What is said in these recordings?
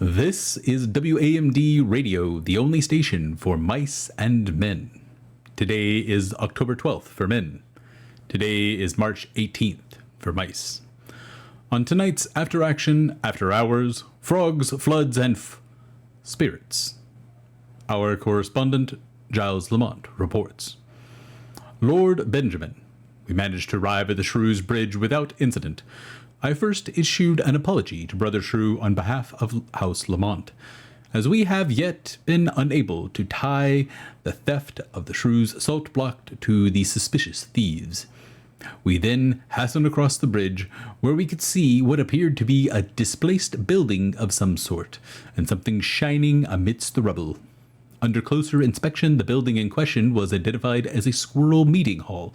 This is WAMD Radio, the only station for mice and men. Today is October 12th for men. Today is March 18th for mice. On tonight's After Action, After Hours, Frogs, Floods, and Spirits, our correspondent, Giles Lamont, reports. Lord Benjamin. We managed to arrive at the Shrew's Bridge without incident. I first issued an apology to Brother Shrew on behalf of House Lamont, as we have yet been unable to tie the theft of the Shrew's salt block to the suspicious thieves. We then hastened across the bridge, where we could see what appeared to be a displaced building of some sort, and something shining amidst the rubble. Under closer inspection, the building in question was identified as a squirrel meeting hall,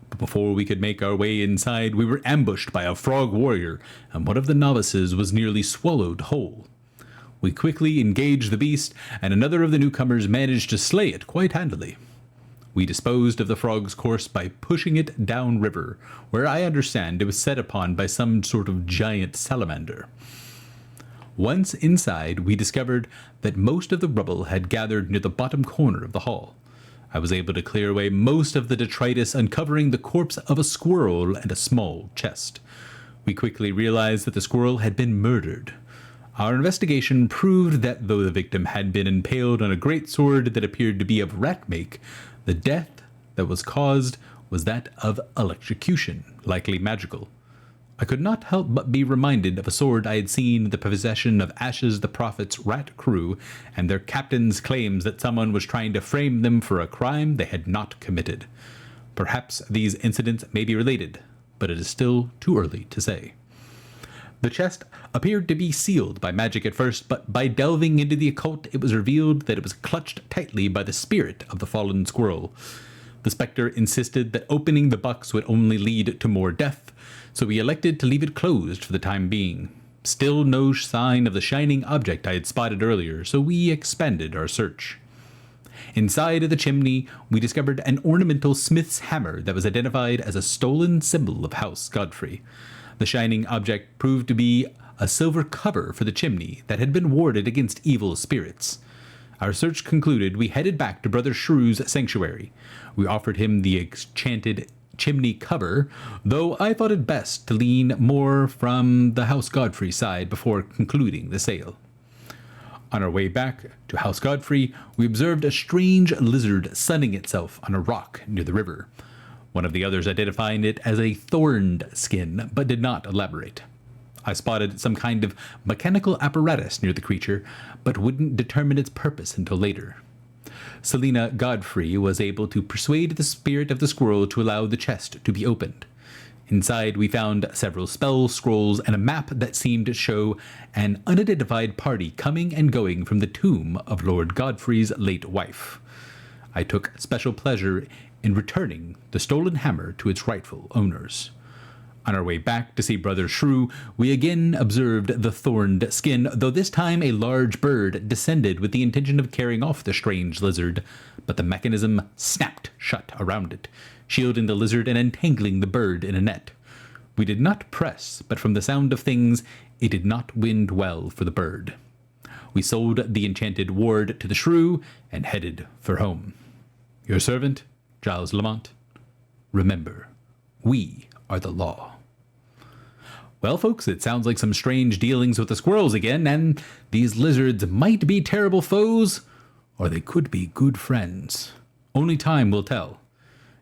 but before we could make our way inside, we were ambushed by a frog warrior, and one of the novices was nearly swallowed whole. We quickly engaged the beast, and another of the newcomers managed to slay it quite handily. We disposed of the frog's corpse by pushing it downriver, where I understand it was set upon by some sort of giant salamander. Once inside, we discovered that most of the rubble had gathered near the bottom corner of the hall. I was able to clear away most of the detritus, uncovering the corpse of a squirrel and a small chest. We quickly realized that the squirrel had been murdered. Our investigation proved that though the victim had been impaled on a great sword that appeared to be of rat make, the death that was caused was that of electrocution, likely magical. I could not help but be reminded of a sword I had seen in the possession of Ashes the Prophet's rat crew, and their captain's claims that someone was trying to frame them for a crime they had not committed. Perhaps these incidents may be related, but it is still too early to say. The chest appeared to be sealed by magic at first, but by delving into the occult it was revealed that it was clutched tightly by the spirit of the fallen squirrel. The spectre insisted that opening the box would only lead to more death, so we elected to leave it closed for the time being. Still no sign of the shining object I had spotted earlier, so we expanded our search. Inside of the chimney, we discovered an ornamental smith's hammer that was identified as a stolen symbol of House Godfrey. The shining object proved to be a silver cover for the chimney that had been warded against evil spirits. Our search concluded, we headed back to Brother Shrew's sanctuary. We offered him the enchanted chimney cover, though I thought it best to lean more from the House Godfrey side before concluding the sale. On our way back to House Godfrey, we observed a strange lizard sunning itself on a rock near the river. One of the others identifying it as a thorned skin, but did not elaborate. I spotted some kind of mechanical apparatus near the creature, but wouldn't determine its purpose until later. Selina Godfrey was able to persuade the spirit of the squirrel to allow the chest to be opened. Inside, we found several spell scrolls and a map that seemed to show an unidentified party coming and going from the tomb of Lord Godfrey's late wife. I took special pleasure in returning the stolen hammer to its rightful owners. On our way back to see Brother Shrew, we again observed the thorned skin, though this time a large bird descended with the intention of carrying off the strange lizard, but the mechanism snapped shut around it, shielding the lizard and entangling the bird in a net. We did not press, but from the sound of things, it did not wind well for the bird. We sold the enchanted ward to the Shrew and headed for home. Your servant, Giles Lamont. Remember, we are the law. Well, folks, it sounds like some strange dealings with the squirrels again, and these lizards might be terrible foes, or they could be good friends. Only time will tell.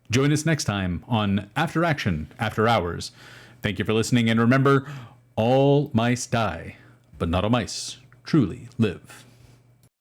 Join us next time on After Action, After Hours. Thank you for listening, and remember, all mice die, but not all mice truly live.